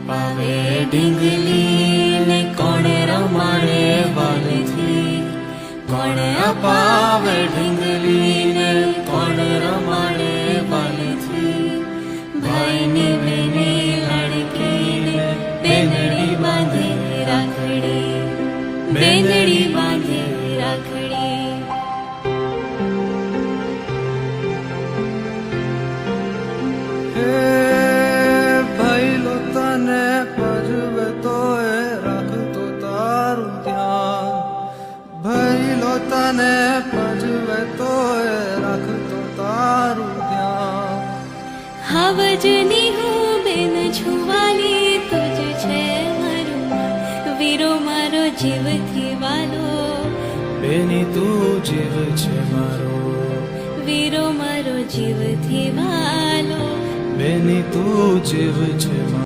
પાવે ઢીંગલી ને કોણે રમાડે વાલથી, કોણે અપાવે ઢીંગલી ને કોણે રમાડે વાલથી. ભાઈની બેની લાડકીને બેનડી બાંધે રાખડી, બેનડી બાંધે રાખડી. ભૈલો તને પજવે તોય રાખતો તારું ધ્યાન, ભૈલો તને પજવે તોય રાખતો તારું ધ્યાન. હાવજની હું બેન છુવાલી તુજ છે મારું મન, વીરો મારો જીવથી વાલો, બેની તું જીવ છે મારો, વીરો મારો જીવથી વાલો, બેની તું જીવ છે મારો.